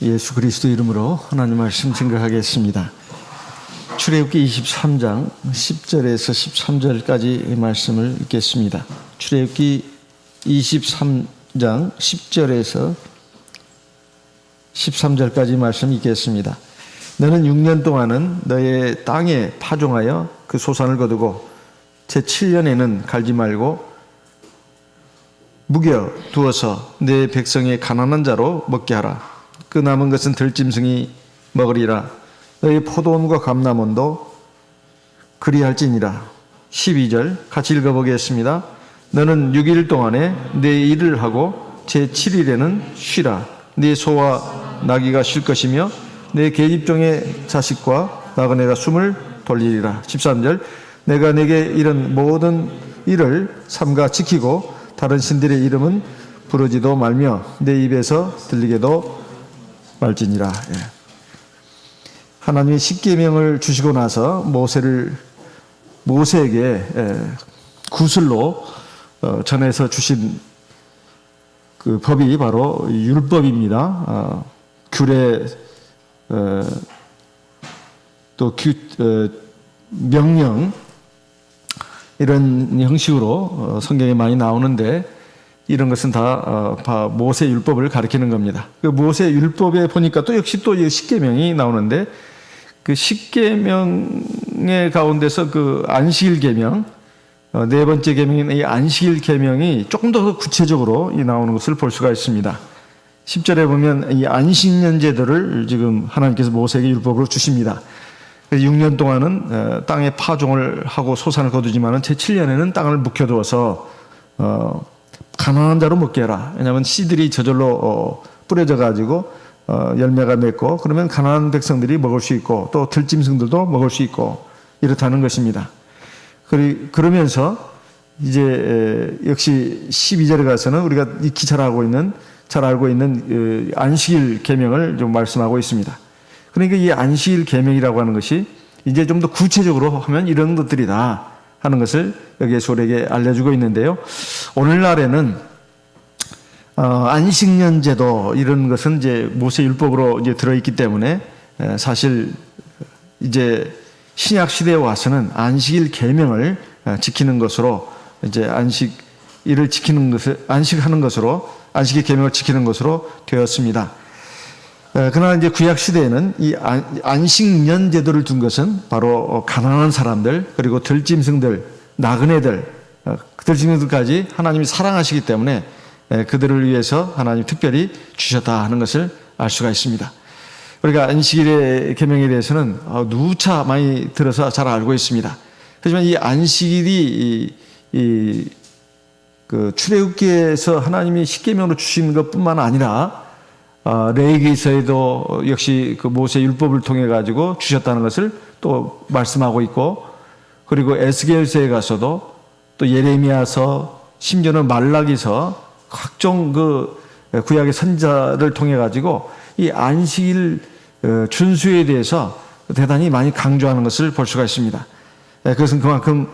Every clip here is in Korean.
예수 그리스도 이름으로 하나님 말씀 증거하겠습니다. 출애굽기 23장 10절에서 13절까지 말씀을 읽겠습니다. 출애굽기 23장 10절에서 13절까지 말씀 읽겠습니다. 너는 6년 동안은 너의 땅에 파종하여 그 소산을 거두고 제7년에는 갈지 말고 묵여 두어서 내 백성의 가난한 자로 먹게 하라. 그 남은 것은 들짐승이 먹으리라. 너희 포도원과 감람원도 그리할지니라. 12절 같이 읽어보겠습니다. 너는 6일 동안에 내 일을 하고 제7일에는 쉬라. 네 소와 나귀가 쉴 것이며 내 계집종의 자식과 나그네가 숨을 돌리리라. 13절 내가 내게 이런 모든 일을 삼가 지키고 다른 신들의 이름은 부르지도 말며 내 입에서 들리게도 말지니라. 하나님이 십계명을 주시고 나서 모세에게 구슬로 전해서 주신 그 법이 바로 율법입니다. 규례 또 명령 이런 형식으로 성경에 많이 나오는데 이런 것은 다 모세 율법을 가리키는 겁니다. 그 모세 율법에 보니까 또 역시 또 십계명이 나오는데 그 십계명의 가운데서 그 안식일 계명 네 번째 계명인 이 안식일 계명이 조금 더 구체적으로 나오는 것을 볼 수가 있습니다. 10절에 보면 이 안식년 제도를 지금 하나님께서 모세에게 율법으로 주십니다. 6년 동안은 땅에 파종을 하고 소산을 거두지만은 제7년에는 땅을 묵혀두어서 가난한 자로 먹게 해라. 왜냐하면 씨들이 저절로 뿌려져 가지고 열매가 맺고 그러면 가난한 백성들이 먹을 수 있고 또 들짐승들도 먹을 수 있고 이렇다는 것입니다. 그러면서 이제 역시 12절에 가서는 우리가 익히 잘 알고 있는 안식일 계명을 좀 말씀하고 있습니다. 그러니까 이 안식일 계명이라고 하는 것이 이제 좀 더 구체적으로 하면 이런 것들이다 하는 것을 여기에서 우리에게 알려주고 있는데요. 오늘날에는 안식년 제도 이런 것은 이제 모세 율법으로 이제 들어있기 때문에 사실 이제 신약 시대에 와서는 안식일 계명을 지키는 것으로 이제 안식일을 지키는 것을 안식하는 것으로 안식일 계명을 지키는 것으로 되었습니다. 그러나 이제 구약 시대에는 이 안식년 제도를 둔 것은 바로 가난한 사람들 그리고 들짐승들, 나그네들, 들짐승들까지 하나님이 사랑하시기 때문에 그들을 위해서 하나님 특별히 주셨다 하는 것을 알 수가 있습니다. 우리가 안식일의 계명에 대해서는 누차 많이 들어서 잘 알고 있습니다. 하지만 이 안식일이 그 출애굽기에서 하나님이 십계명으로 주신 것뿐만 아니라 레위기서에도 역시 그 모세 율법을 통해 가지고 주셨다는 것을 또 말씀하고 있고 그리고 에스겔서에 가서도 또 예레미야서 심지어는 말라기서 각종 그 구약의 선지자를 통해 가지고 이 안식일 준수에 대해서 대단히 많이 강조하는 것을 볼 수가 있습니다. 그것은 그만큼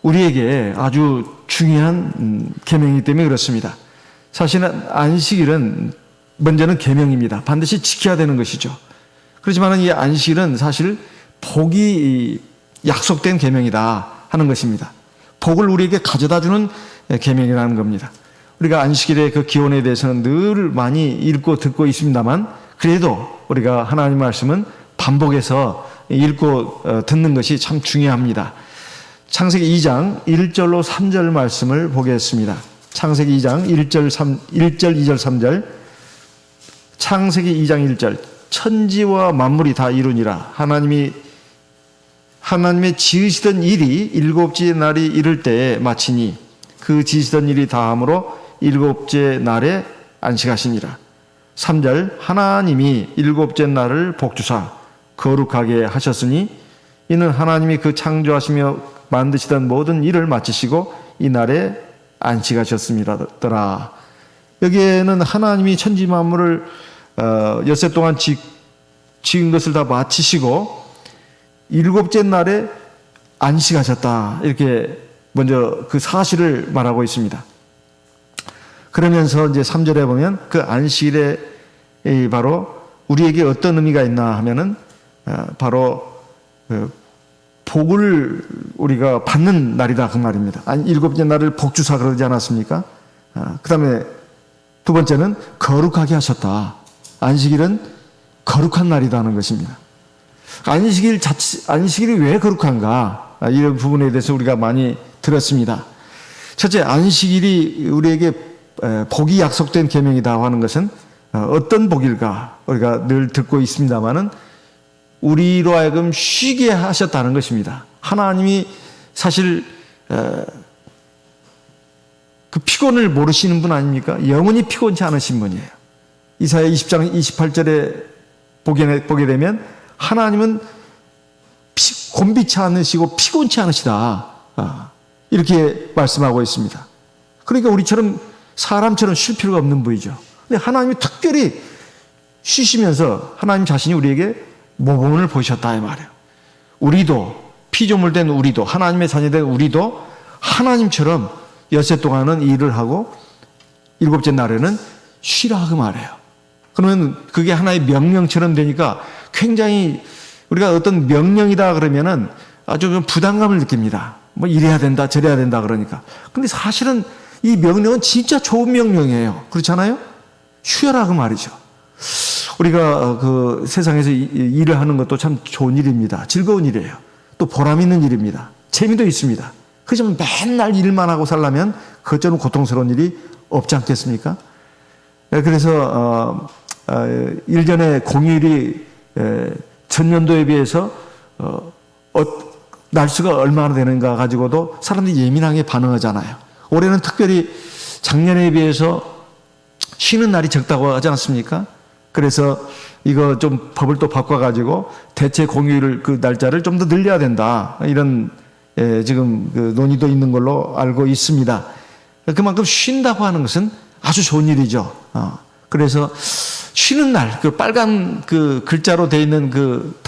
우리에게 아주 중요한 계명이기 때문에 그렇습니다. 사실은 안식일은 먼저는 계명입니다. 반드시 지켜야 되는 것이죠. 그렇지만 이 안식일은 사실 복이 약속된 계명이다 하는 것입니다. 복을 우리에게 가져다주는 계명이라는 겁니다. 우리가 안식일의 그 기원에 대해서는 늘 많이 읽고 듣고 있습니다만 그래도 우리가 하나님 말씀은 반복해서 읽고 듣는 것이 참 중요합니다. 창세기 2장 1절로 3절 말씀을 보겠습니다. 창세기 2장 1절, 2절, 3절 창세기 2장 1절 천지와 만물이 다 이루니라. 하나님의 지으시던 일이 일곱째 날이 이를 때에 마치니 그 지으시던 일이 다함으로 일곱째 날에 안식하시니라. 3절 하나님이 일곱째 날을 복주사 거룩하게 하셨으니 이는 하나님이 그 창조하시며 만드시던 모든 일을 마치시고 이 날에 안식하셨습니다더라. 여기에는 하나님이 천지 만물을 엿새 동안 지은 것을 다 마치시고 일곱째 날에 안식하셨다. 이렇게 먼저 그 사실을 말하고 있습니다. 그러면서 이제 3절에 보면 그 안식일에 바로 우리에게 어떤 의미가 있나 하면은 바로 복을 우리가 받는 날이다 그 말입니다. 아니, 일곱째 날을 복주사 그러지 않았습니까? 그 다음에 두 번째는 거룩하게 하셨다. 안식일은 거룩한 날이라는 것입니다. 안식일이 왜 거룩한가? 이런 부분에 대해서 우리가 많이 들었습니다. 첫째, 안식일이 우리에게 복이 약속된 계명이다 하는 것은 어떤 복일까? 우리가 늘 듣고 있습니다만은 우리로 하여금 쉬게 하셨다는 것입니다. 하나님이 사실 그 피곤을 모르시는 분 아닙니까? 영원히 피곤치 않으신 분이에요. 이사야 20장 28절에 보게 되면 하나님은 곤비치 않으시고 피곤치 않으시다. 이렇게 말씀하고 있습니다. 그러니까 우리처럼 사람처럼 쉴 필요가 없는 분이죠. 근데 하나님이 특별히 쉬시면서 하나님 자신이 우리에게 모범을 보이셨다 이 말이에요. 우리도 피조물된 우리도 하나님의 자녀된 우리도 하나님처럼 엿새 동안은 일을 하고 일곱째 날에는 쉬라 그 말이에요. 그러면 그게 하나의 명령처럼 되니까 굉장히 우리가 어떤 명령이다 그러면은 아주 좀 부담감을 느낍니다. 뭐 이래야 된다 저래야 된다 그러니까. 근데 사실은 이 명령은 진짜 좋은 명령이에요. 그렇잖아요? 쉬어라 그 말이죠. 우리가 그 세상에서 일을 하는 것도 참 좋은 일입니다. 즐거운 일이에요. 또 보람 있는 일입니다. 재미도 있습니다. 그렇지만 맨날 일만 하고 살려면 그것처럼 고통스러운 일이 없지 않겠습니까? 그래서 일전에 공휴일이 전년도에 비해서 날수가 얼마나 되는가 가지고도 사람들이 예민하게 반응하잖아요. 올해는 특별히 작년에 비해서 쉬는 날이 적다고 하지 않습니까? 그래서 이거 좀 법을 또 바꿔가지고 대체 공휴일 그 날짜를 좀 더 늘려야 된다. 이런 지금 그 논의도 있는 걸로 알고 있습니다. 그만큼 쉰다고 하는 것은 아주 좋은 일이죠. 그래서 쉬는 날, 그 빨간 그 글자로 되어 있는 그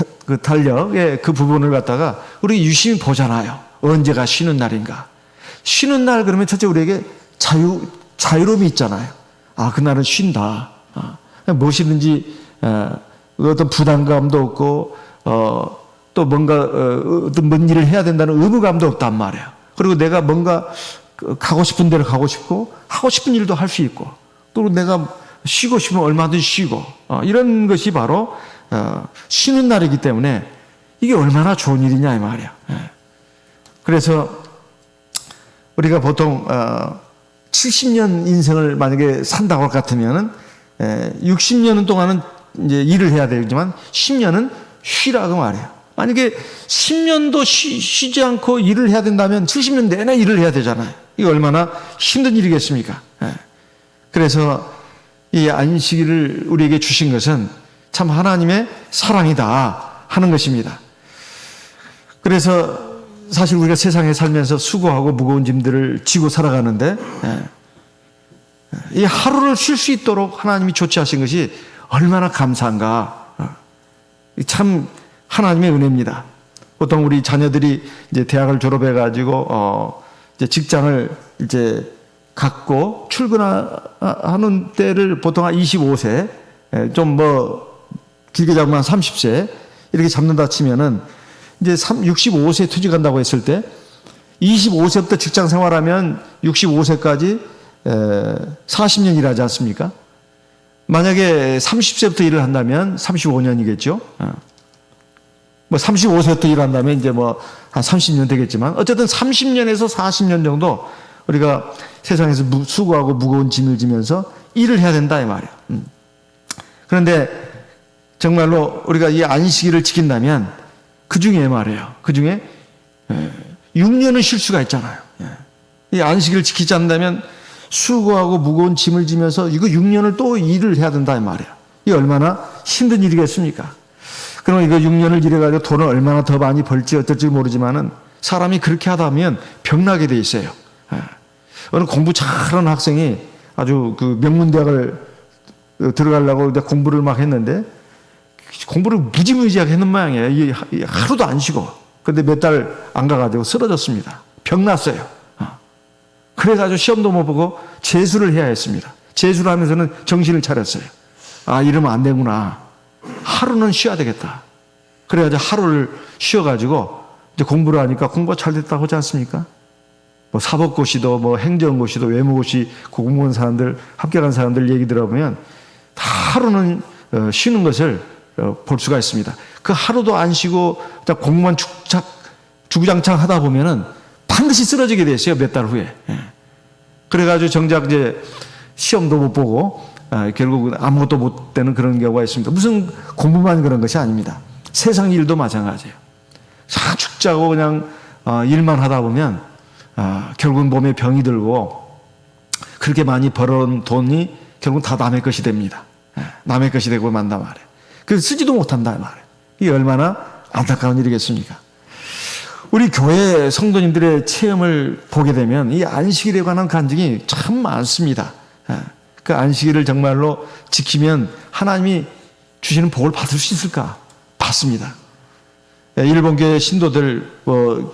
달력의 그 부분을 갖다가 우리 유심히 보잖아요. 언제가 쉬는 날인가. 쉬는 날 그러면 첫째 우리에게 자유로움이 있잖아요. 그날은 쉰다. 무엇이든지 어떤 부담감도 없고 또 뭔가 어떤 뭔 일을 해야 된다는 의무감도 없단 말이에요. 그리고 내가 뭔가 가고 싶은 데로 가고 싶고 하고 싶은 일도 할 수 있고 또 내가 쉬고 싶으면 얼마든지 쉬고 이런 것이 바로 쉬는 날이기 때문에 이게 얼마나 좋은 일이냐 이 말이야. 그래서 우리가 보통 70년 인생을 만약에 산다고 할 것 같으면은 60년 동안은 이제 일을 해야 되지만 10년은 쉬라고 말해요. 만약에 10년도 쉬지 않고 일을 해야 된다면 70년 내내 일을 해야 되잖아요. 이게 얼마나 힘든 일이겠습니까? 그래서 이 안식일을 우리에게 주신 것은 참 하나님의 사랑이다 하는 것입니다. 그래서 사실 우리가 세상에 살면서 수고하고 무거운 짐들을 지고 살아가는데 이 하루를 쉴 수 있도록 하나님이 조치하신 것이 얼마나 감사한가. 참 하나님의 은혜입니다. 보통 우리 자녀들이 이제 대학을 졸업해가지고 이제 직장을 이제 갖고 출근하는 때를 보통 한 25세, 좀 뭐 길게 잡으면 30세 이렇게 잡는다 치면은 이제 65세 퇴직한다고 했을 때 25세부터 직장 생활하면 65세까지 40년 일하지 않습니까? 만약에 30세부터 일을 한다면 35년이겠죠. 뭐 35세부터 일한다면 이제 뭐 한 30년 되겠지만 어쨌든 30년에서 40년 정도 우리가 세상에서 수고하고 무거운 짐을 지면서 일을 해야 된다 이 말이에요. 그런데 정말로 우리가 이 안식일을 지킨다면 그 중에 말이에요. 그 중에 6년을 쉴 수가 있잖아요. 이 안식일을 지키지 않는다면 수고하고 무거운 짐을 지면서 이거 6년을 또 일을 해야 된다 이 말이에요. 이게 얼마나 힘든 일이겠습니까? 그럼 이거 6년을 일해가지고 돈을 얼마나 더 많이 벌지 어떨지 모르지만은 사람이 그렇게 하다 보면 병나게 돼 있어요. 어느 공부 잘하는 학생이 아주 그 명문대학을 들어가려고 공부를 막 했는데 공부를 무지무지하게 했는 모양이에요. 이게 하루도 안 쉬고. 근데 몇 달 안 가가지고 쓰러졌습니다. 병났어요. 그래가지고 시험도 못 보고 재수를 해야 했습니다. 재수를 하면서는 정신을 차렸어요. 아, 이러면 안 되구나. 하루는 쉬어야 되겠다. 그래가지고 하루를 쉬어가지고 이제 공부를 하니까 공부가 잘 됐다고 하지 않습니까? 뭐 사법고시도 뭐 행정고시도 외무고시 공무원 사람들 합격한 사람들 얘기 들어보면 다 하루는 쉬는 것을 볼 수가 있습니다. 그 하루도 안 쉬고 공무원 주구장창 하다 보면은 반드시 쓰러지게 돼 있어요. 몇 달 후에. 그래가지고 정작 이제 시험도 못 보고 결국은 아무것도 못 되는 그런 경우가 있습니다. 무슨 공부만 그런 것이 아닙니다. 세상 일도 마찬가지예요. 자 죽자고 그냥 일만 하다 보면 결국은 몸에 병이 들고 그렇게 많이 벌어온 돈이 결국은 다 남의 것이 됩니다. 남의 것이 되고 만단 말이에요. 그래서 쓰지도 못한다 말이에요. 이게 얼마나 안타까운 일이겠습니까? 우리 교회 성도님들의 체험을 보게 되면 이 안식일에 관한 간증이 참 많습니다. 그 안식일을 정말로 지키면 하나님이 주시는 복을 받을 수 있을까? 받습니다. 일본 교회 신도들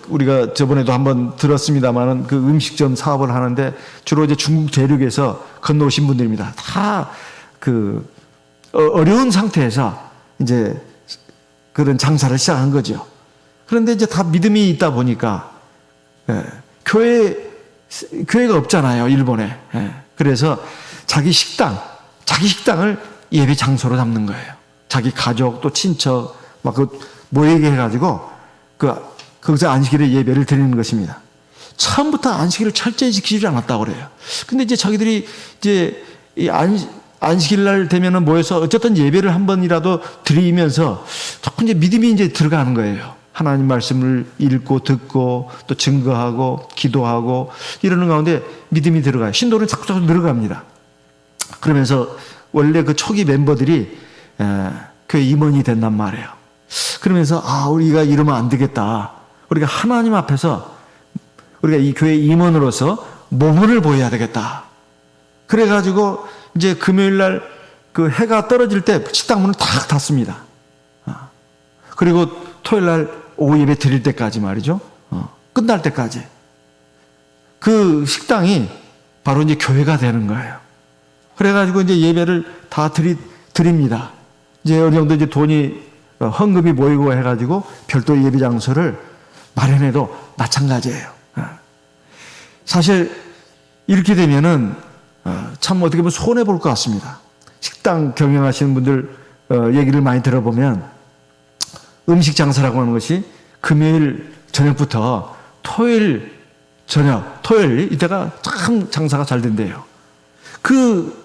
우리가 저번에도 한번 들었습니다만은 그 음식점 사업을 하는데 주로 이제 중국 대륙에서 건너오신 분들입니다. 다 그 어려운 상태에서 이제 그런 장사를 시작한 거죠. 그런데 이제 다 믿음이 있다 보니까 교회가 없잖아요, 일본에. 그래서 자기 식당을 예배 장소로 잡는 거예요. 자기 가족 또 친척 막 모이게 해가지고 거기서 안식일에 예배를 드리는 것입니다. 처음부터 안식일을 철저히 지키지 않았다고 그래요. 근데 이제 자기들이 이제 안식일 날 되면은 모여서 어쨌든 예배를 한 번이라도 드리면서 자꾸 이제 믿음이 이제 들어가는 거예요. 하나님 말씀을 읽고 듣고 또 증거하고 기도하고 이러는 가운데 믿음이 들어가요. 신도는 자꾸 늘어갑니다. 그러면서 원래 그 초기 멤버들이 교회 임원이 된단 말이에요. 그러면서 우리가 이러면 안 되겠다. 우리가 하나님 앞에서 우리가 이 교회 임원으로서 모범을 보여야 되겠다. 그래가지고 이제 금요일 날 그 해가 떨어질 때 식당 문을 탁 닫습니다. 그리고 토요일 날 오후 예배 드릴 때까지 말이죠. 끝날 때까지. 그 식당이 바로 이제 교회가 되는 거예요. 그래가지고 이제 예배를 다 드립니다. 이제 어느 정도 이제 돈이 헌금이 모이고 해가지고 별도 예배 장소를 마련해도 마찬가지예요. 사실 이렇게 되면은 참 어떻게 보면 손해 볼 것 같습니다. 식당 경영하시는 분들 얘기를 많이 들어보면 음식 장사라고 하는 것이 금요일 저녁부터 토요일 이때가 참 장사가 잘 된대요. 그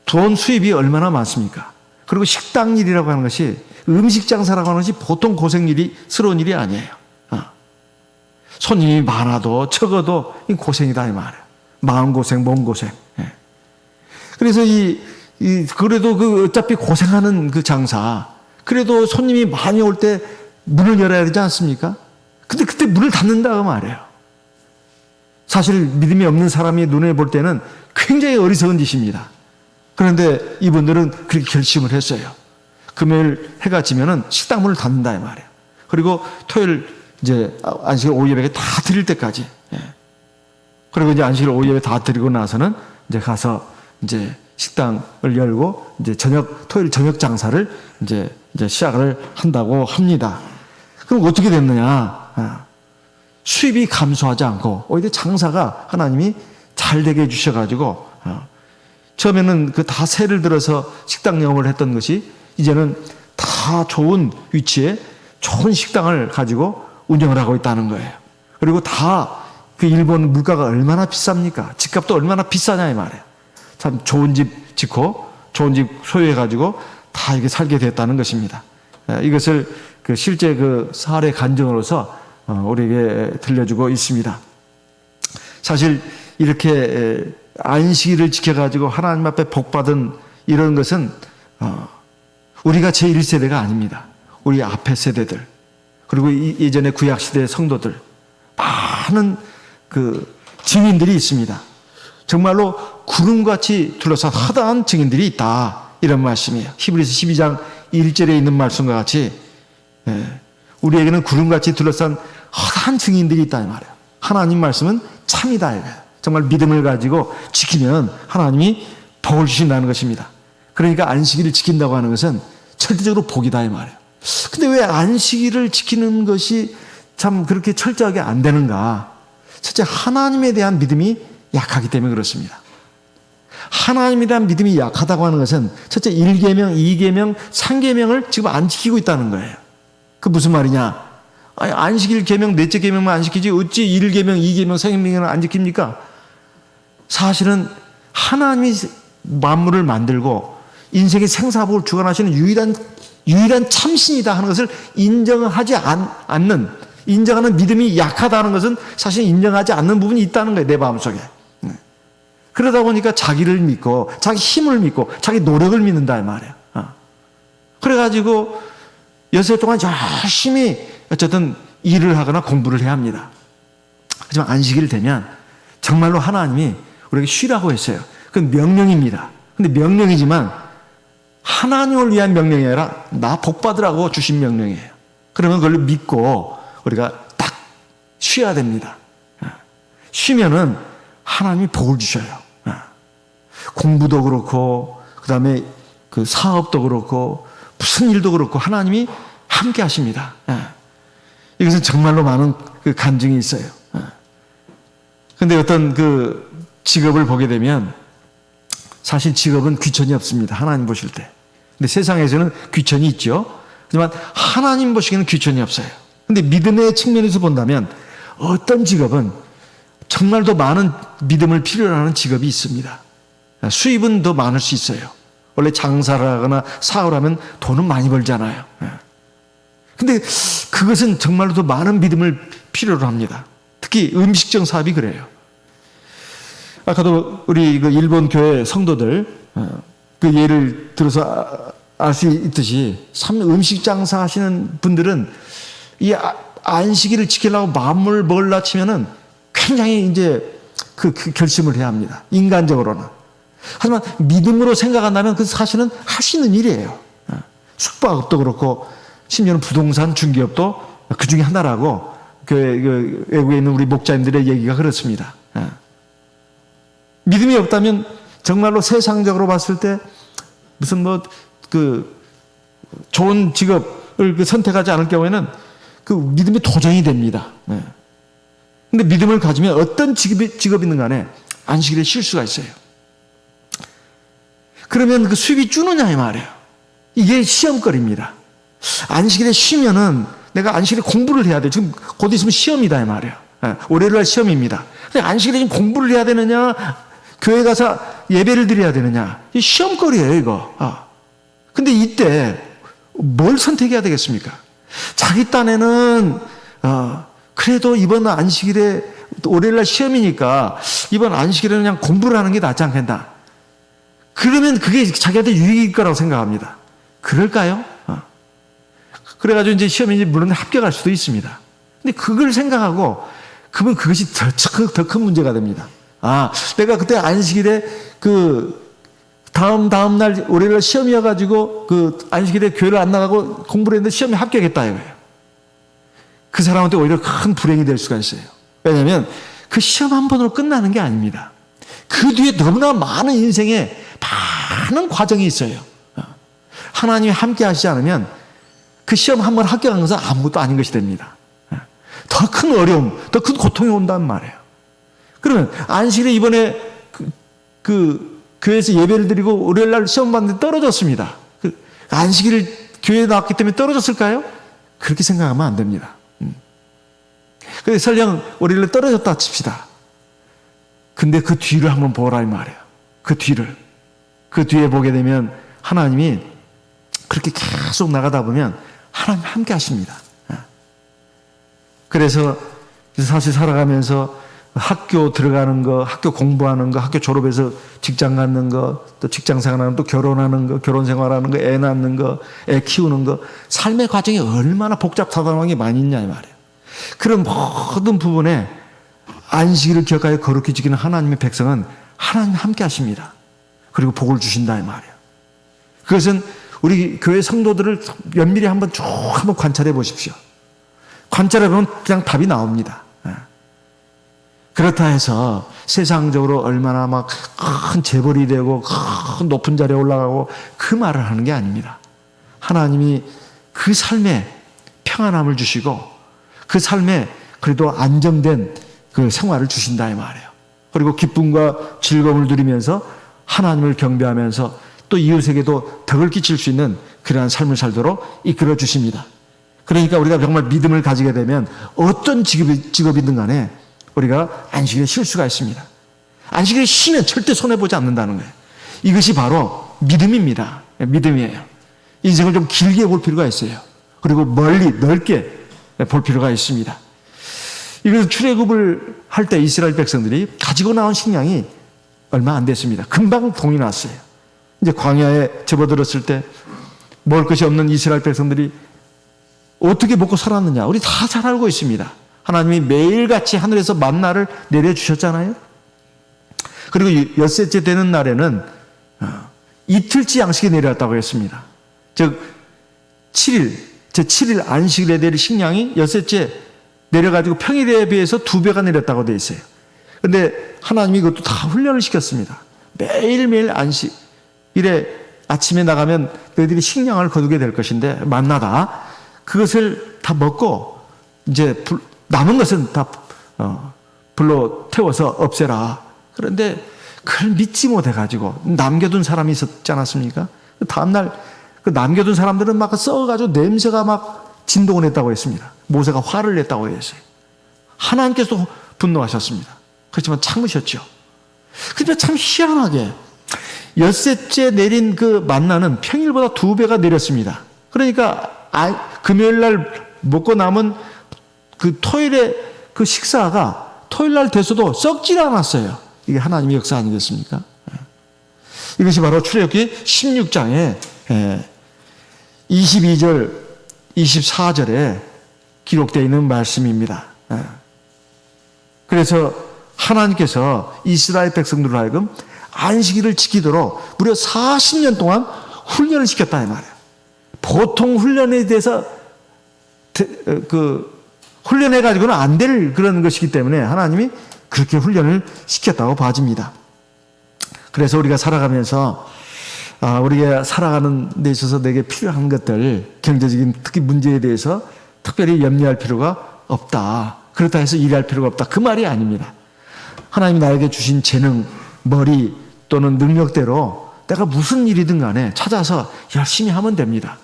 돈 수입이 얼마나 많습니까? 그리고 식당 일이라고 하는 것이 음식 장사라고 하는 것이 보통 고생스러운 일이 아니에요. 손님이 많아도 적어도 고생이다 이 말이에요. 마음고생, 몸고생. 그래서 그래도 그 어차피 고생하는 그 장사, 그래도 손님이 많이 올 때 문을 열어야 되지 않습니까? 근데 그때 문을 닫는다 그 말이에요. 사실 믿음이 없는 사람이 눈에 볼 때는 굉장히 어리석은 짓입니다. 그런데 이분들은 그렇게 결심을 했어요. 금요일 해가 지면은 식당 문을 닫는다 이 말이에요. 그리고 토요일 이제 안식일 오후 예배 다 드릴 때까지. 그리고 이제 안식일 오후 예배 다 드리고 나서는 이제 가서 이제 식당을 열고 이제 토요일 저녁 장사를 이제 시작을 한다고 합니다. 그럼 어떻게 됐느냐? 수입이 감소하지 않고 오히려 장사가 하나님이 잘 되게 해주셔가지고 처음에는 그 다 세를 들어서 식당 영업을 했던 것이 이제는 다 좋은 위치에 좋은 식당을 가지고 운영을 하고 있다는 거예요. 그리고 다 그 일본 물가가 얼마나 비쌉니까? 집값도 얼마나 비싸냐 이 말이에요. 참 좋은 집 짓고 좋은 집 소유해가지고 다 이렇게 살게 됐다는 것입니다. 이것을 실제 그 사례 간증으로서 우리에게 들려주고 있습니다. 사실 이렇게 안식일을 지켜가지고 하나님 앞에 복받은 이런 것은 우리가 제1세대가 아닙니다. 우리 앞에 세대들 그리고 예전에 구약시대의 성도들 많은 그 증인들이 있습니다. 정말로 구름같이 둘러싼 허다한 증인들이 있다 이런 말씀이에요. 히브리서 12장 1절에 있는 말씀과 같이 우리에게는 구름같이 둘러싼 허다한 증인들이 있다 이 말이에요. 하나님 말씀은 참이다 이거예요. 정말 믿음을 가지고 지키면 하나님이 복을 주신다는 것입니다. 그러니까 안식일을 지킨다고 하는 것은 절대적으로 복이다 이 말이에요. 근데 왜 안식일을 지키는 것이 참 그렇게 철저하게 안 되는가? 첫째, 하나님에 대한 믿음이 약하기 때문에 그렇습니다. 하나님에 대한 믿음이 약하다고 하는 것은 첫째 1계명, 2계명, 3계명을 지금 안 지키고 있다는 거예요. 그 무슨 말이냐? 아니, 안식일 계명, 넷째 계명만 안 지키지 어찌 1계명, 2계명, 3계명을 안 지킵니까? 사실은 하나님이 만물을 만들고 인생의 생사복을 주관하시는 유일한 참신이다 하는 것을 인정하지 않는, 인정하는 믿음이 약하다는 것은 사실 인정하지 않는 부분이 있다는 거예요, 내 마음속에. 그러다 보니까 자기를 믿고 자기 힘을 믿고 자기 노력을 믿는다 이 말이에요. 그래가지고 6일 동안 열심히 어쨌든 일을 하거나 공부를 해야 합니다. 하지만 안식일 되면 정말로 하나님이 우리에게 쉬라고 했어요. 그건 명령입니다. 근데 명령이지만 하나님을 위한 명령이 아니라 나 복받으라고 주신 명령이에요. 그러면 그걸 믿고 우리가 딱 쉬어야 됩니다. 쉬면은 하나님이 복을 주셔요. 공부도 그렇고 그 다음에 그 사업도 그렇고 무슨 일도 그렇고 하나님이 함께 하십니다. 이것은 정말로 많은 그 간증이 있어요. 그런데 어떤 그 직업을 보게 되면 사실 직업은 귀천이 없습니다. 하나님 보실 때. 근데 세상에서는 귀천이 있죠. 하지만 하나님 보시기에는 귀천이 없어요. 근데 믿음의 측면에서 본다면 어떤 직업은 정말 더 많은 믿음을 필요로 하는 직업이 있습니다. 수입은 더 많을 수 있어요. 원래 장사를 하거나 사업을 하면 돈은 많이 벌잖아요. 근데 그것은 정말로 더 많은 믿음을 필요로 합니다. 특히 음식점 사업이 그래요. 아까도 우리 그 일본 교회 성도들 그 예를 들어서 알 수 있듯이 음식 장사 하시는 분들은 이 안식일을 지키려고 마음을 먹으려 치면은 굉장히 이제 그 결심을 해야 합니다. 인간적으로는. 하지만 믿음으로 생각한다면 그 사실은 할 수 있는 일이에요. 숙박업도 그렇고 심지어는 부동산 중개업도 그 중에 하나라고 그 외국에 있는 우리 목자님들의 얘기가 그렇습니다. 믿음이 없다면 정말로 세상적으로 봤을 때 무슨 뭐 그 좋은 직업을 선택하지 않을 경우에는 그 믿음이 도전이 됩니다. 근데 믿음을 가지면 어떤 직업이든 간에 안식일에 쉴 수가 있어요. 그러면 그 수입이 주느냐 이 말이에요. 이게 시험거리입니다. 안식일에 쉬면은 내가 안식일에 공부를 해야 돼. 지금 곧 있으면 시험이다 이 말이에요. 월요일날 시험입니다. 근데 안식일에 지금 공부를 해야 되느냐, 교회 가서 예배를 드려야 되느냐, 이 시험거리예요 이거. 근데 이때 뭘 선택해야 되겠습니까? 자기 딴에는 그래도 이번 안식일에 월요일날 시험이니까 이번 안식일에는 그냥 공부를 하는 게 낫지 않겠나? 그러면 그게 자기한테 유익일 거라고 생각합니다. 그럴까요? 그래가지고 이제 시험이 물론 합격할 수도 있습니다. 근데 그걸 생각하고 그러면 그것이 더 큰 문제가 됩니다. 내가 그때 안식일에 그 다음 날 월요일날 시험이어가지고 그 안식일에 교회를 안 나가고 공부를 했는데 시험에 합격했다 이거예요. 그 사람한테 오히려 큰 불행이 될 수가 있어요. 왜냐하면 그 시험 한 번으로 끝나는 게 아닙니다. 그 뒤에 너무나 많은 인생에 많은 과정이 있어요. 하나님이 함께 하시지 않으면 그 시험 한 번 합격한 것은 아무것도 아닌 것이 됩니다. 더 큰 어려움, 더 큰 고통이 온단 말이에요. 그러면 안식일에 이번에 그 교회에서 예배를 드리고 월요일날 시험 봤는데 떨어졌습니다. 안식일 교회에 나왔기 때문에 떨어졌을까요? 그렇게 생각하면 안 됩니다. 근데 설령 월요일에 떨어졌다 칩시다. 근데 그 뒤를 한번 보라 이 말이에요. 그 뒤에 보게 되면 하나님이 그렇게 계속 나가다 보면 하나님 함께 하십니다. 그래서 사실 살아가면서 학교 들어가는 거, 학교 공부하는 거, 학교 졸업해서 직장 갖는 거, 또 직장 생활하는 거, 결혼하는 거, 결혼 생활하는 거, 애 낳는 거, 애 키우는 거, 삶의 과정이 얼마나 복잡하다는 게 많이 있냐 이 말이에요. 그런 모든 부분에 안식일을 기억하여 거룩히 지키는 하나님의 백성은 하나님 함께 하십니다. 그리고 복을 주신다 이 말이에요. 그것은 우리 교회 성도들을 면밀히 한번 관찰해 보십시오. 관찰해 보면 그냥 답이 나옵니다. 그렇다 해서 세상적으로 얼마나 막 큰 재벌이 되고 큰 높은 자리에 올라가고 그 말을 하는 게 아닙니다. 하나님이 그 삶에 평안함을 주시고 그 삶에 그래도 안정된 그 생활을 주신다 이 말이에요. 그리고 기쁨과 즐거움을 누리면서 하나님을 경배하면서 또 이웃에게도 덕을 끼칠 수 있는 그러한 삶을 살도록 이끌어 주십니다. 그러니까 우리가 정말 믿음을 가지게 되면 어떤 직업이든 간에 우리가 안식일에 쉴 수가 있습니다. 안식일에 쉬면 절대 손해보지 않는다는 거예요. 이것이 바로 믿음입니다. 믿음이에요. 인생을 좀 길게 볼 필요가 있어요. 그리고 멀리 넓게 볼 필요가 있습니다. 이래서 출애굽을 할 때 이스라엘 백성들이 가지고 나온 식량이 얼마 안 됐습니다. 금방 동이 났어요. 이제 광야에 접어들었을 때 먹을 것이 없는 이스라엘 백성들이 어떻게 먹고 살았느냐 우리 다 잘 알고 있습니다. 하나님이 매일같이 하늘에서 만나를 내려주셨잖아요. 그리고 엿새째 되는 날에는 이틀치 양식이 내려왔다고 했습니다. 즉 7일, 제 7일 안식일에 내릴 식량이 엿새째 내려가지고 평일에 비해서 2배가 내렸다고 되어 있어요. 그런데 하나님이 그것도 다 훈련을 시켰습니다. 매일매일 안식일에 아침에 나가면 너희들이 식량을 거두게 될 것인데 만나다 그것을 다 먹고 이제 남은 것은 다 불로 태워서 없애라. 그런데 그걸 믿지 못해가지고 남겨둔 사람이 있었지 않았습니까? 다음날 그 남겨둔 사람들은 막 썩어가지고 냄새가 막 진동을 했다고 했습니다. 모세가 화를 냈다고 했어요. 하나님께서 분노하셨습니다. 그렇지만 참으셨죠. 근데 참 희한하게 엿새째 내린 그 만나는 평일보다 2배가 내렸습니다. 그러니까 금요일날 먹고 남은 그 토요일에 그 식사가 토요일날 돼서도 썩지 않았어요. 이게 하나님의 역사 아니겠습니까? 이것이 바로 출애굽기 16장에 22절, 24절에 기록되어 있는 말씀입니다. 그래서 하나님께서 이스라엘 백성들로 하여금 안식일을 지키도록 무려 40년 동안 훈련을 시켰다 이 말이에요. 보통 훈련에 대해서 훈련해가지고는 안 될 그런 것이기 때문에 하나님이 그렇게 훈련을 시켰다고 봐집니다. 그래서 우리가 살아가면서 우리가 살아가는 데 있어서 내게 필요한 것들, 경제적인 특히 문제에 대해서 특별히 염려할 필요가 없다. 그렇다 해서 일할 필요가 없다. 그 말이 아닙니다. 하나님이 나에게 주신 재능, 머리 또는 능력대로 내가 무슨 일이든 간에 찾아서 열심히 하면 됩니다.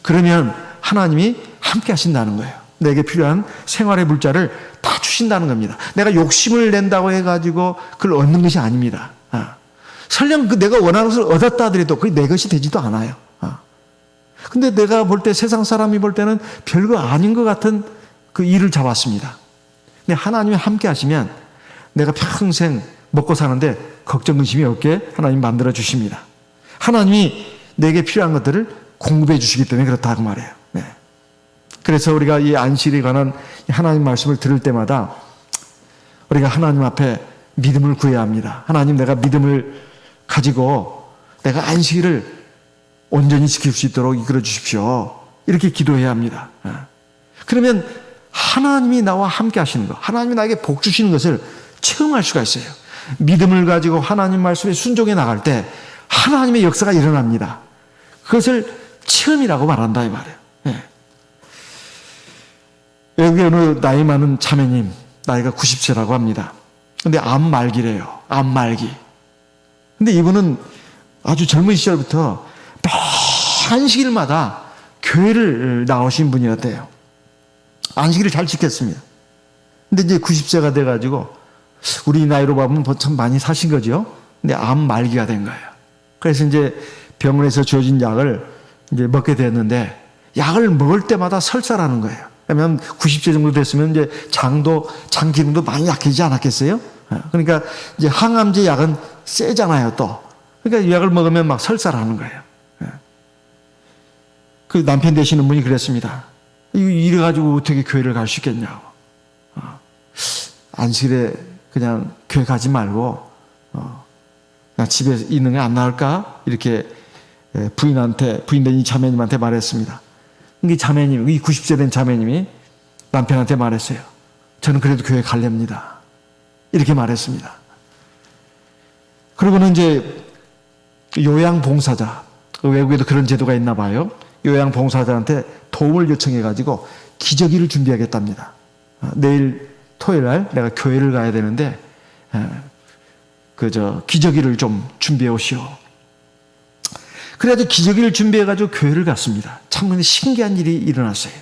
그러면 하나님이 함께 하신다는 거예요. 내게 필요한 생활의 물자를 다 주신다는 겁니다. 내가 욕심을 낸다고 해가지고 그걸 얻는 것이 아닙니다. 설령 내가 원하는 것을 얻었다 하더라도 그게 내 것이 되지도 않아요. 근데 내가 볼 때 세상 사람이 볼 때는 별거 아닌 것 같은 그 일을 잡았습니다. 근데 하나님이 함께 하시면 내가 평생 먹고 사는데 걱정 근심이 없게 하나님 만들어 주십니다. 하나님이 내게 필요한 것들을 공급해 주시기 때문에 그렇다고 말해요. 네. 그래서 우리가 이 안식일에 관한 하나님 말씀을 들을 때마다 우리가 하나님 앞에 믿음을 구해야 합니다. 하나님, 내가 믿음을 가지고 내가 안식일을 온전히 지킬 수 있도록 이끌어 주십시오. 이렇게 기도해야 합니다. 그러면 하나님이 나와 함께 하시는 것, 하나님이 나에게 복 주시는 것을 체험할 수가 있어요. 믿음을 가지고 하나님 말씀에 순종해 나갈 때 하나님의 역사가 일어납니다. 그것을 체험이라고 말한다 이 말이에요. 네. 여기 어느 나이 많은 자매님, 나이가 90세라고 합니다. 근데 암 말기래요. 암 말기. 근데 이분은 아주 젊은 시절부터 매 안식일마다 교회를 나오신 분이었대요. 안식일을 잘 지켰습니다. 근데 이제 90세가 돼가지고 우리 나이로 보면 참 많이 사신 거죠. 근데 암 말기가 된 거예요. 그래서 이제 병원에서 주어진 약을 이제 먹게 됐는데 약을 먹을 때마다 설사라는 거예요. 왜냐하면 90세 정도 됐으면 이제 장 기능도 많이 약해지지 않았겠어요? 그러니까 이제 항암제 약은 세잖아요, 또. 그러니까 이 약을 먹으면 막 설사라는 거예요. 그 남편 되시는 분이 그랬습니다. 이래가지고 어떻게 교회를 갈 수 있겠냐고. 안식일에 그냥 교회 가지 말고, 그냥 집에 있는 게 안 나을까? 이렇게 부인된 이 자매님한테 말했습니다. 이 자매님, 이 90세 된 자매님이 남편한테 말했어요. 저는 그래도 교회 갈렵니다. 이렇게 말했습니다. 그리고는 이제 요양봉사자, 외국에도 그런 제도가 있나 봐요. 요양봉사자한테 도움을 요청해가지고 기저귀를 준비하겠답니다. 내일 토요일 날 내가 교회를 가야 되는데 기저귀를 좀 준비해 오시오. 그래가지고 기저귀를 준비해가지고 교회를 갔습니다. 참 신기한 일이 일어났어요.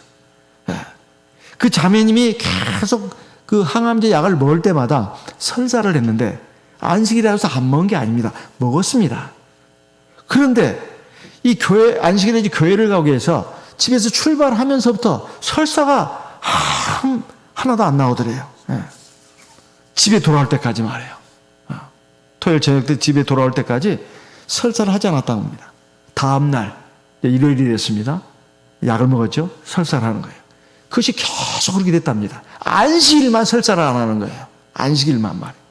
그 자매님이 계속 그 항암제 약을 먹을 때마다 설사를 했는데 안식이라 해서 안 먹은 게 아닙니다. 먹었습니다. 그런데 이 안식일에 교회를 가기 위해서 집에서 출발하면서부터 설사가 하나도 안 나오더래요. 집에 돌아올 때까지 말이에요. 토요일 저녁 때 집에 돌아올 때까지 설사를 하지 않았다고 합니다. 다음날, 일요일이 됐습니다. 약을 먹었죠? 설사를 하는 거예요. 그것이 계속 그렇게 됐답니다. 안식일만 설사를 안 하는 거예요. 안식일만 말이에요.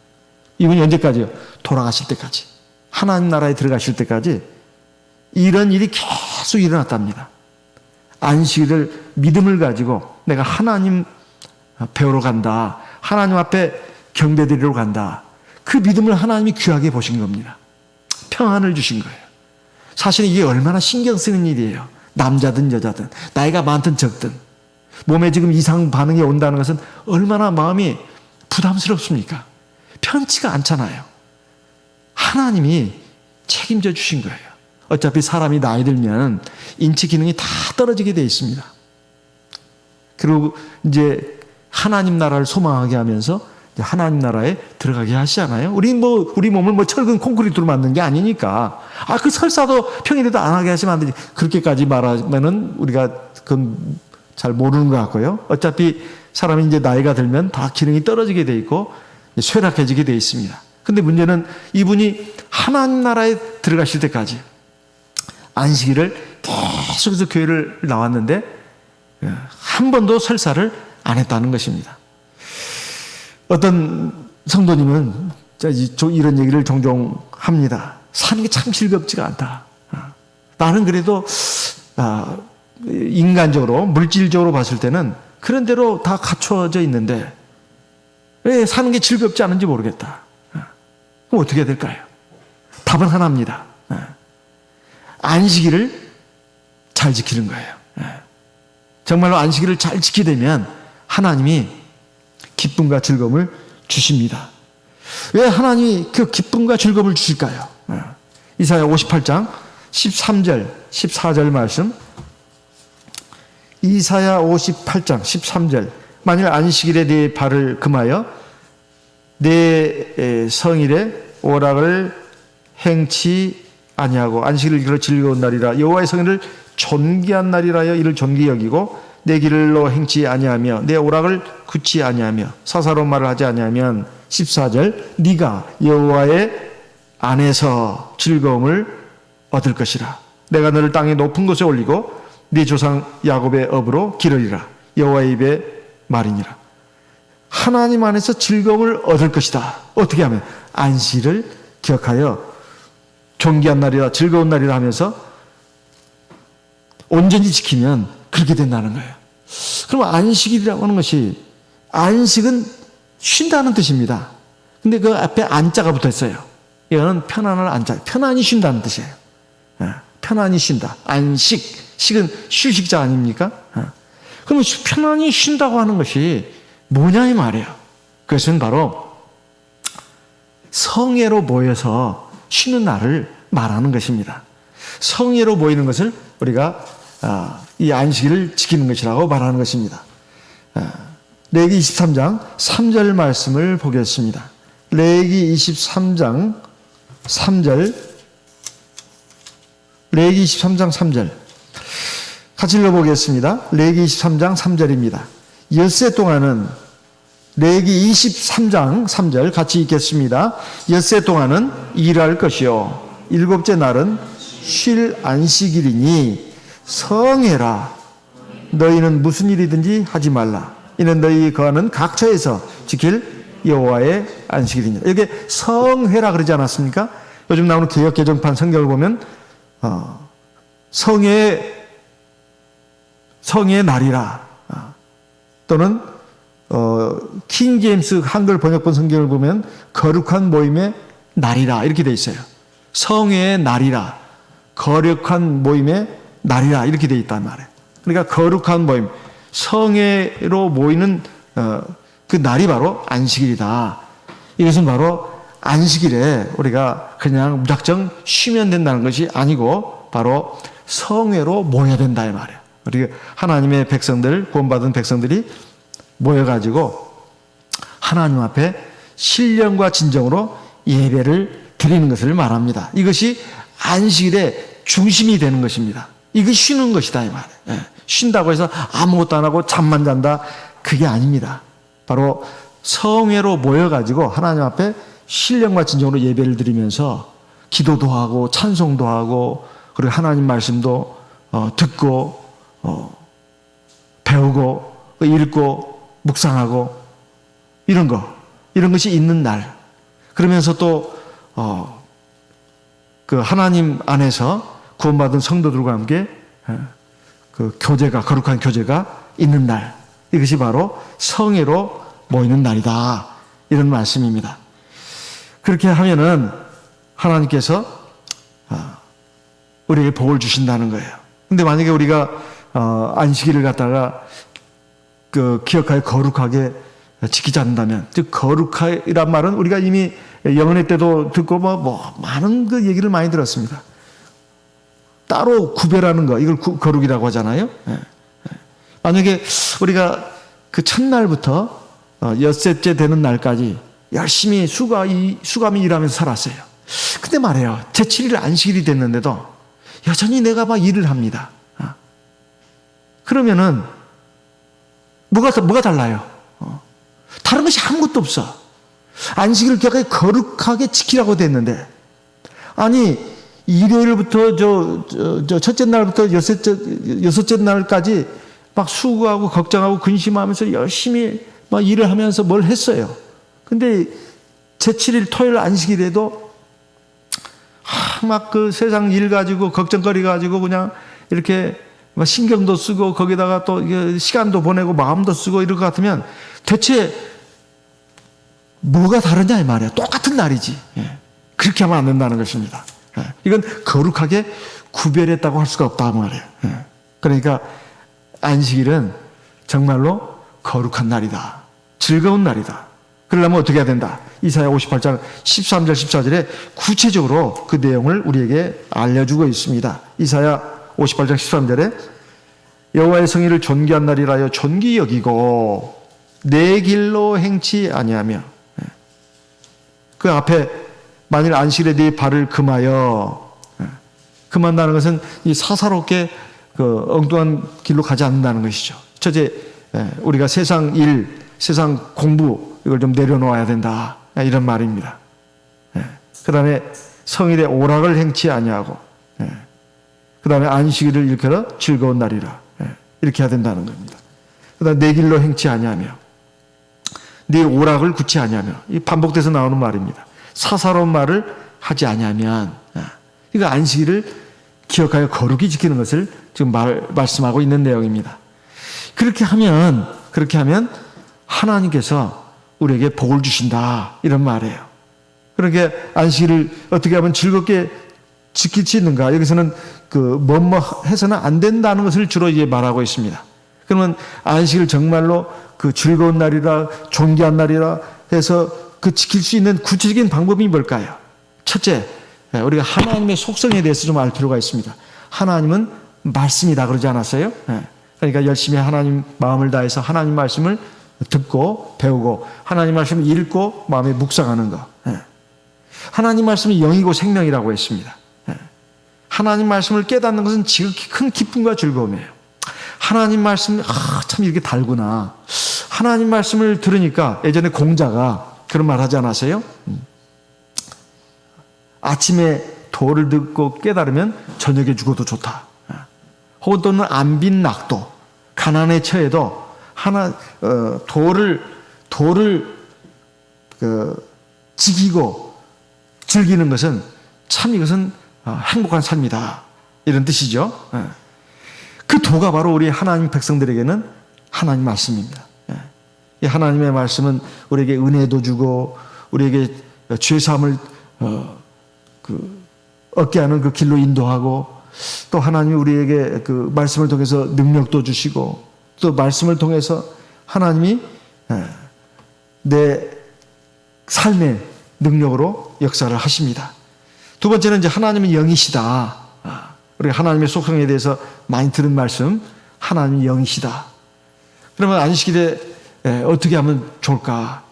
이분이 언제까지요? 돌아가실 때까지. 하나님 나라에 들어가실 때까지 이런 일이 계속 일어났답니다. 안식일을 믿음을 가지고 내가 하나님 배우러 간다. 하나님 앞에 경배드리러 간다. 그 믿음을 하나님이 귀하게 보신 겁니다. 평안을 주신 거예요. 사실은 이게 얼마나 신경 쓰는 일이에요. 남자든 여자든 나이가 많든 적든 몸에 지금 이상 반응이 온다는 것은 얼마나 마음이 부담스럽습니까? 편치가 않잖아요. 하나님이 책임져 주신 거예요. 어차피 사람이 나이 들면 인체 기능이 다 떨어지게 돼 있습니다. 그리고 이제 하나님 나라를 소망하게 하면서 하나님 나라에 들어가게 하시잖아요. 우리 몸을 철근 콘크리트로 만든 게 아니니까. 그 설사도 평일에도 안 하게 하시면 안 되지. 그렇게까지 말하면은 우리가 그건 잘 모르는 것 같고요. 어차피 사람이 이제 나이가 들면 다 기능이 떨어지게 돼 있고 쇠락해지게 돼 있습니다. 근데 문제는 이분이 하나님 나라에 들어가실 때까지 안식일을 계속해서 교회를 나왔는데 한 번도 설사를 안 했다는 것입니다. 어떤 성도님은 이런 얘기를 종종 합니다. 사는 게 참 즐겁지가 않다. 나는 그래도 인간적으로 물질적으로 봤을 때는 그런 대로 다 갖춰져 있는데 왜 사는 게 즐겁지 않은지 모르겠다. 그럼 어떻게 해야 될까요? 답은 하나입니다. 안식일을 잘 지키는 거예요. 정말로 안식일을 잘 지키게 되면 하나님이 기쁨과 즐거움을 주십니다. 왜 하나님이 그 기쁨과 즐거움을 주실까요? 이사야 58장 13절 14절 말씀. 이사야 58장 13절. 만일 안식일에 네 발을 금하여 내 성일에 오락을 행치 아니하고 안식일을 즐거운 날이라 여호와의 성일을 존귀한 날이라여 이를 존귀 여기고 내 길로 행치 아니하며 내 오락을 굳지 아니하며 사사로운 말을 하지 아니하면 14절 네가 여호와의 안에서 즐거움을 얻을 것이라. 내가 너를 땅의 높은 곳에 올리고 네 조상 야곱의 업으로 기르리라. 여호와의 입의 말이니라. 하나님 안에서 즐거움을 얻을 것이다. 어떻게 하면? 안식일을 기억하여 존귀한 날이라 즐거운 날이라 하면서 온전히 지키면 그렇게 된다는 거예요. 그럼 안식일이라고 하는 것이 안식은 쉰다는 뜻입니다. 근데 그 앞에 안자가 붙어 있어요. 이거는 편안할 안자, 편안히 쉰다는 뜻이에요. 편안히 쉰다. 안식, 식은 휴식자 아닙니까? 그러면 편안히 쉰다고 하는 것이 뭐냐 이 말이에요. 그것은 바로 성회로 모여서 쉬는 날을 말하는 것입니다. 성회로 모이는 것을 우리가 이 안식일을 지키는 것이라고 말하는 것입니다. 레위기 23장 3절 말씀을 보겠습니다. 레위기 23장 3절. 레위기 23장 3절 같이 읽어보겠습니다. 레위기 23장 3절입니다. 엿새 동안은 레위기 23장 3절 같이 읽겠습니다. 엿새 동안은 일할 것이요 일곱째 날은 쉴 안식일이니 성회라. 너희는 무슨 일이든지 하지 말라. 이는 너희 거하는 각처에서 지킬 여호와의 안식일이니라. 이게 성회라 그러지 않았습니까? 요즘 나오는 개역 개정판 성경을 보면 성회의 날이라 또는 킹 제임스 한글 번역본 성경을 보면 거룩한 모임의 날이라 이렇게 돼 있어요. 성회의 날이라, 거룩한 모임의 날이라 이렇게 돼 있단 말이에요. 그러니까 거룩한 모임, 성회로 모이는 그 날이 바로 안식일이다. 이것은 바로 안식일에 우리가 그냥 무작정 쉬면 된다는 것이 아니고 바로 성회로 모여야 된다 이 말이에요. 우리 하나님의 백성들, 구원받은 백성들이 모여가지고 하나님 앞에 신령과 진정으로 예배를 드리는 것을 말합니다. 이것이 안식일의 중심이 되는 것입니다. 이거 쉬는 것이다 이 말이에요. 쉰다고 해서 아무것도 안 하고 잠만 잔다, 그게 아닙니다. 바로 성회로 모여가지고 하나님 앞에 신령과 진정으로 예배를 드리면서 기도도 하고 찬송도 하고 그리고 하나님 말씀도 듣고 배우고 읽고 묵상하고 이런 것이 있는 날. 그러면서 또 그 하나님 안에서 구원받은 성도들과 함께 그 교제가, 거룩한 교제가 있는 날. 이것이 바로 성회로 모이는 날이다. 이런 말씀입니다. 그렇게 하면은 하나님께서 우리에게 복을 주신다는 거예요. 근데 만약에 우리가 안식일을 갖다가 그 기억하여 거룩하게 지키지 않는다면, 즉 거룩이란 말은 우리가 이미 영혼의 때도 듣고 많은 그 얘기를 많이 들었습니다. 따로 구별하는 거, 이걸 거룩이라고 하잖아요. 만약에 우리가 그 첫날부터 엿새째 되는 날까지 열심히 수감이 일하면서 살았어요. 근데 말이에요, 제7일 안식일이 됐는데도 여전히 내가 막 일을 합니다. 그러면은 뭐가 달라요? 다른 것이 아무것도 없어. 안식일을 거룩하게 지키라고 됐는데, 아니 일요일부터 첫째 날부터 여섯째 날까지 막 수고하고 걱정하고 근심하면서 열심히 막 일을 하면서 뭘 했어요. 근데 제7일 토요일 안식일에도 막 그 세상 일 가지고 걱정거리 가지고 그냥 이렇게 막 신경도 쓰고 거기다가 또 시간도 보내고 마음도 쓰고 이럴 것 같으면 대체 뭐가 다르냐 이 말이야. 똑같은 날이지. 그렇게 하면 안 된다는 것입니다. 이건 거룩하게 구별했다고 할 수가 없다 말이에요. 그러니까 안식일은 정말로 거룩한 날이다. 즐거운 날이다. 그러려면 어떻게 해야 된다? 이사야 58장 13절 14절에 구체적으로 그 내용을 우리에게 알려주고 있습니다. 이사야 58장 13절에 여호와의 성의를 존귀한 날이라여 존귀 여기고 내 길로 행치 아니하며, 그 앞에 만일 안식일에 네 발을 금하여, 금한다는 것은 이 사사롭게 그 엉뚱한 길로 가지 않는다는 것이죠. 첫째, 우리가 세상 일, 세상 공부 이걸 좀 내려놓아야 된다, 이런 말입니다. 그 다음에 성일에 오락을 행치 아니하고, 그 다음에 안식일을 일컬어 즐거운 날이라, 이렇게 해야 된다는 겁니다. 그 다음에 내 길로 행치 아니하며, 네 오락을 굳지 아니하며, 이 반복돼서 나오는 말입니다. 사사로운 말을 하지 아니하면, 이거 안식일을 기억하여 거룩히 지키는 것을 지금 말씀하고 있는 내용입니다. 그렇게 하면 하나님께서 우리에게 복을 주신다, 이런 말이에요. 그렇게 안식일을 어떻게 하면 즐겁게 지킬 수 있는가? 여기서는 뭐뭐 해서는 안 된다는 것을 주로 이제 말하고 있습니다. 그러면 안식일 정말로 그 즐거운 날이라, 존귀한 날이라 해서 그 지킬 수 있는 구체적인 방법이 뭘까요? 첫째, 우리가 하나님의 속성에 대해서 좀 알 필요가 있습니다. 하나님은 말씀이다 그러지 않았어요? 그러니까 열심히 하나님 마음을 다해서 하나님 말씀을 듣고 배우고 하나님 말씀을 읽고 마음에 묵상하는 것. 하나님 말씀이 영이고 생명이라고 했습니다. 하나님 말씀을 깨닫는 것은 지극히 큰 기쁨과 즐거움이에요. 하나님 말씀이 참 이렇게 달구나. 하나님 말씀을 들으니까 예전에 공자가 그런 말 하지 않았어요? 아침에 도를 듣고 깨달으면 저녁에 죽어도 좋다. 혹은 또는 안빈 낙도, 가난에 처해도 도를 지키고 즐기는 것은 참 이것은 행복한 삶이다, 이런 뜻이죠. 그 도가 바로 우리 하나님 백성들에게는 하나님 말씀입니다. 이 하나님의 말씀은 우리에게 은혜도 주고 우리에게 죄사함을 얻게 하는 그 길로 인도하고, 또 하나님이 우리에게 그 말씀을 통해서 능력도 주시고, 또 말씀을 통해서 하나님이 내 삶의 능력으로 역사를 하십니다. 두 번째는 이제 하나님은 영이시다. 우리가 하나님의 속성에 대해서 많이 들은 말씀, 하나님이 영이시다. 그러면 안식일에 어떻게 하면 좋을까?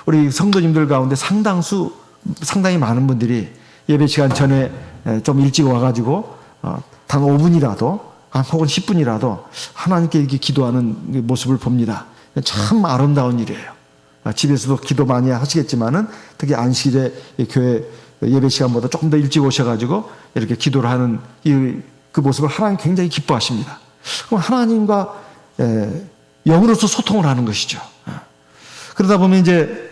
우리 성도님들 가운데 상당히 많은 분들이 예배 시간 전에 좀 일찍 와가지고 단 5분이라도 혹은 10분이라도 하나님께 이렇게 기도하는 모습을 봅니다. 참 아름다운 일이에요. 집에서도 기도 많이 하시겠지만은 특히 안식일에 교회 예배 시간보다 조금 더 일찍 오셔가지고 이렇게 기도를 하는 그 모습을 하나님 굉장히 기뻐하십니다. 그럼 하나님과 영으로서 소통을 하는 것이죠. 그러다 보면 이제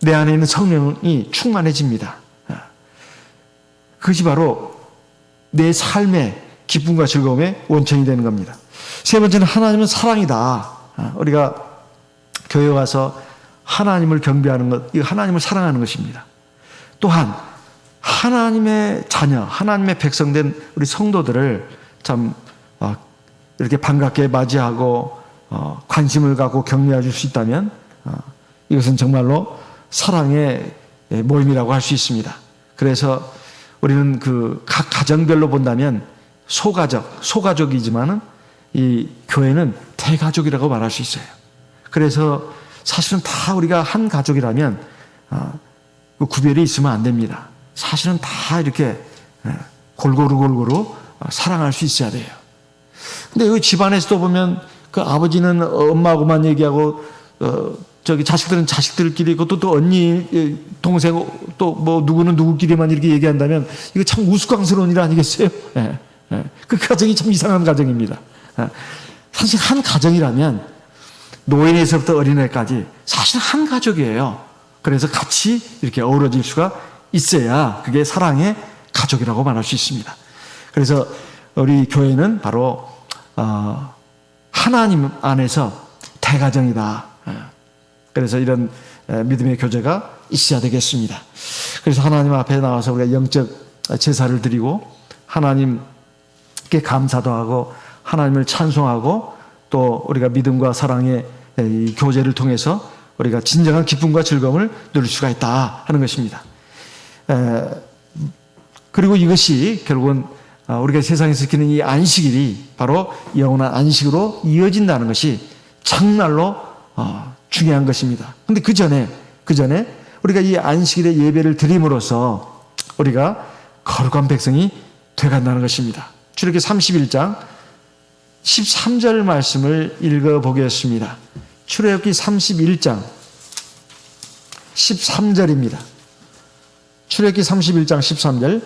내 안에 있는 성령이 충만해집니다. 그것이 바로 내 삶의 기쁨과 즐거움의 원천이 되는 겁니다. 세 번째는 하나님은 사랑이다. 우리가 교회 와서 하나님을 경배하는 것, 이거 하나님을 사랑하는 것입니다. 또한 하나님의 자녀, 하나님의 백성된 우리 성도들을 참 이렇게 반갑게 맞이하고 관심을 갖고 격려해 줄 수 있다면 이것은 정말로 사랑의 모임이라고 할 수 있습니다. 그래서 우리는 그 각 가정별로 본다면 소가족이지만은 이 교회는 대가족이라고 말할 수 있어요. 그래서 사실은 다 우리가 한 가족이라면 그 구별이 있으면 안 됩니다. 사실은 다 이렇게 골고루 사랑할 수 있어야 돼요. 근데 여기 집안에서도 보면 그 아버지는 엄마하고만 얘기하고 저기 자식들은 자식들끼리 또 언니 동생 또 뭐 누구는 누구끼리만 이렇게 얘기한다면 이거 참 우스꽝스러운 일 아니겠어요? 그 가정이 참 이상한 가정입니다. 사실 한 가정이라면 노인에서부터 어린애까지 사실 한 가족이에요. 그래서 같이 이렇게 어우러질 수가 있어야 그게 사랑의 가족이라고 말할 수 있습니다. 그래서 우리 교회는 바로 하나님 안에서 대가정이다. 그래서 이런 믿음의 교제가 있어야 되겠습니다. 그래서 하나님 앞에 나와서 우리가 영적 제사를 드리고 하나님께 감사도 하고 하나님을 찬송하고 또 우리가 믿음과 사랑의 이 교제를 통해서 우리가 진정한 기쁨과 즐거움을 누릴 수가 있다 하는 것입니다. 그리고 이것이 결국은 우리가 세상에서 지키는 이 안식일이 바로 영원한 안식으로 이어진다는 것이 정말로 중요한 것입니다. 그런데 그 전에 우리가 이 안식일의 예배를 드림으로써 우리가 거룩한 백성이 되간다는 것입니다. 출애굽기 31장 13절 말씀을 읽어보겠습니다. 출애굽기 31장 13절입니다. 출애굽기 31장 13절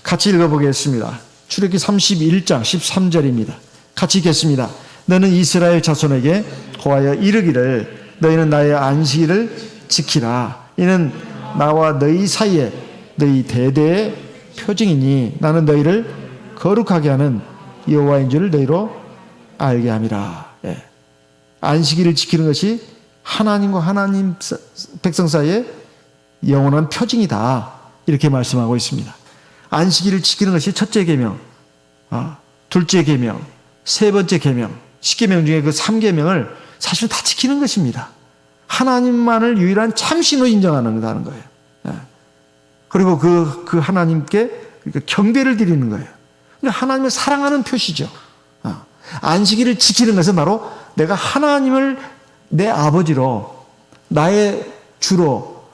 같이 읽어보겠습니다. 출애굽기 31장 13절입니다. 같이 읽겠습니다. 너는 이스라엘 자손에게 고하여 이르기를 너희는 나의 안식일을 지키라. 이는 나와 너희 사이에 너희 대대의 표징이니 나는 너희를 거룩하게 하는 여호와인 줄을 너희로 알게 함이라. 안식일을 지키는 것이 하나님과 하나님 백성 사이에 영원한 표징이다. 이렇게 말씀하고 있습니다. 안식일을 지키는 것이 첫째 계명, 둘째 계명, 세 번째 계명, 10계명 중에 그 3계명을 사실 다 지키는 것입니다. 하나님만을 유일한 참신으로 인정하는 거예요. 그리고 그 하나님께 경배를 드리는 거예요. 하나님을 사랑하는 표시죠. 안식일을 지키는 것은 바로 내가 하나님을 내 아버지로 나의 주로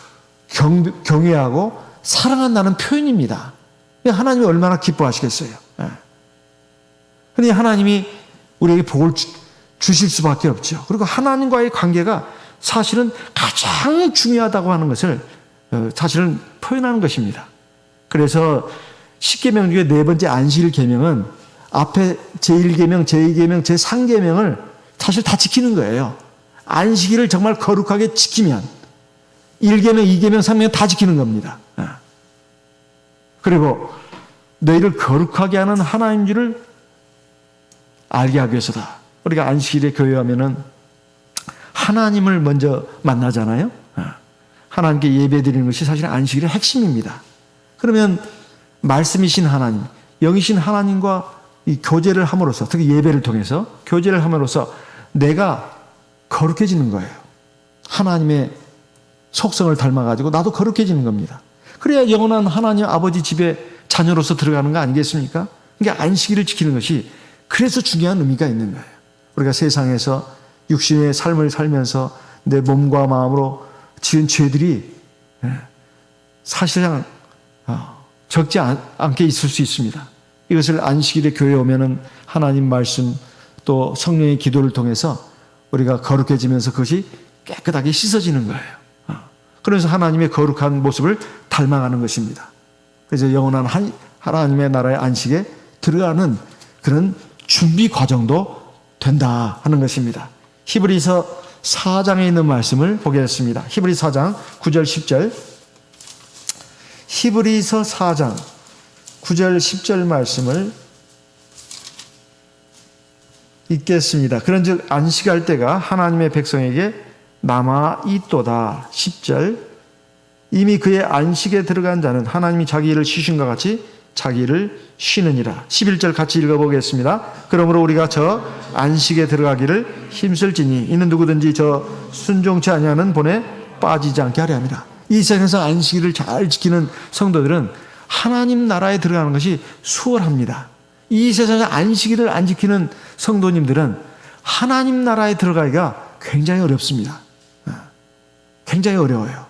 경외하고 사랑한다는 표현입니다. 하나님이 얼마나 기뻐하시겠어요. 그런데 하나님이 우리에게 복을 주실 수밖에 없죠. 그리고 하나님과의 관계가 사실은 가장 중요하다고 하는 것을 사실은 표현하는 것입니다. 그래서 10계명 중에 네 번째 안식일 계명은 앞에 제1계명, 제2계명, 제3계명을 사실 다 지키는 거예요. 안식일을 정말 거룩하게 지키면 1계명, 2계명, 3계명 다 지키는 겁니다. 그리고 너희를 거룩하게 하는 하나님 줄을 알게 하기 위해서다. 우리가 안식일에 교회하면은 하나님을 먼저 만나잖아요. 하나님께 예배드리는 것이 사실 안식일의 핵심입니다. 그러면 말씀이신 하나님, 영이신 하나님과 이 교제를 함으로써, 특히 예배를 통해서 교제를 함으로써 내가 거룩해지는 거예요. 하나님의 속성을 닮아가지고 나도 거룩해지는 겁니다. 그래야 영원한 하나님 아버지 집에 자녀로서 들어가는 거 아니겠습니까? 그러니까 안식일을 지키는 것이 그래서 중요한 의미가 있는 거예요. 우리가 세상에서 육신의 삶을 살면서 내 몸과 마음으로 지은 죄들이 사실상 적지 않게 있을 수 있습니다. 이것을 안식일에 교회에 오면은 하나님 말씀 또 성령의 기도를 통해서 우리가 거룩해지면서 그것이 깨끗하게 씻어지는 거예요. 그래서 하나님의 거룩한 모습을 닮아가는 것입니다. 그래서 영원한 하나님의 나라의 안식에 들어가는 그런 준비 과정도 된다 하는 것입니다. 히브리서 4장에 있는 말씀을 보겠습니다. 히브리서 4장 9절 10절. 히브리서 4장 9절 10절 말씀을 읽겠습니다. 그런즉 안식할 때가 하나님의 백성에게 남아 있도다. 10절. 이미 그의 안식에 들어간 자는 하나님이 자기 일을 쉬신과 같이 자기 일을 쉬느니라. 11절 같이 읽어보겠습니다. 그러므로 우리가 저 안식에 들어가기를 힘쓸지니 이는 누구든지 저 순종치 아니하는 본에 빠지지 않게 하려 함이라. 이 세상에서 안식일을 잘 지키는 성도들은 하나님 나라에 들어가는 것이 수월합니다. 이 세상에서 안식일을 안 지키는 성도님들은 하나님 나라에 들어가기가 굉장히 어렵습니다. 굉장히 어려워요.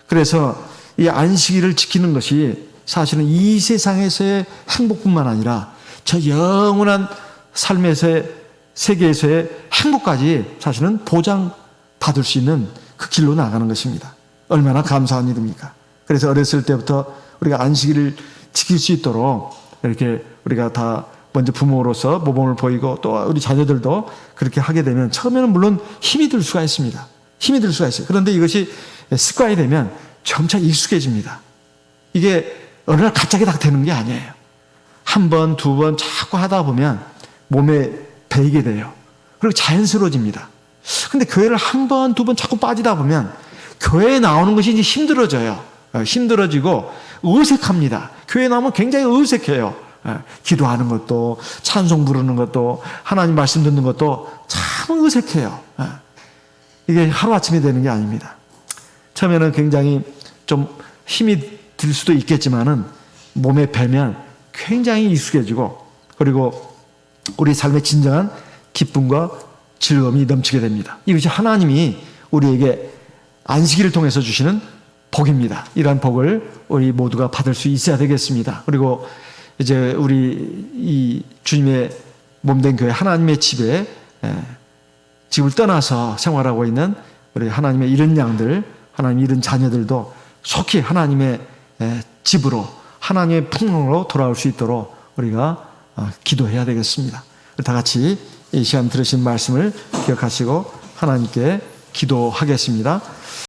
그래서 이 안식일을 지키는 것이 사실은 이 세상에서의 행복뿐만 아니라 저 영원한 삶에서의 세계에서의 행복까지 사실은 보장받을 수 있는 그 길로 나가는 것입니다. 얼마나 감사한 일입니까? 그래서 어렸을 때부터 우리가 안식일을 지킬 수 있도록 이렇게 우리가 다 먼저 부모로서 모범을 보이고 또 우리 자녀들도 그렇게 하게 되면 처음에는 물론 힘이 들 수가 있습니다. 힘이 들 수가 있어요. 그런데 이것이 습관이 되면 점차 익숙해집니다. 이게 어느 날 갑자기 다 되는 게 아니에요. 한 번, 두 번 자꾸 하다 보면 몸에 배이게 돼요. 그리고 자연스러워집니다. 근데 교회를 한 번, 두 번 자꾸 빠지다 보면 교회에 나오는 것이 이제 힘들어져요. 힘들어지고 어색합니다. 교회에 나오면 굉장히 어색해요. 기도하는 것도, 찬송 부르는 것도, 하나님 말씀 듣는 것도 참 어색해요. 이게 하루아침에 되는 게 아닙니다. 처음에는 굉장히 좀 힘이 들 수도 있겠지만은 몸에 배면 굉장히 익숙해지고 그리고 우리 삶의 진정한 기쁨과 즐거움이 넘치게 됩니다. 이것이 하나님이 우리에게 안식일을 통해서 주시는 복입니다. 이러한 복을 우리 모두가 받을 수 있어야 되겠습니다. 그리고 이제 우리 이 주님의 몸된 교회 하나님의 집에 집을 떠나서 생활하고 있는 우리 하나님의 이른 양들, 하나님의 이른 자녀들도 속히 하나님의 집으로 하나님의 풍랑으로 돌아올 수 있도록 우리가 기도해야 되겠습니다. 다 같이 이 시간 들으신 말씀을 기억하시고 하나님께 기도하겠습니다.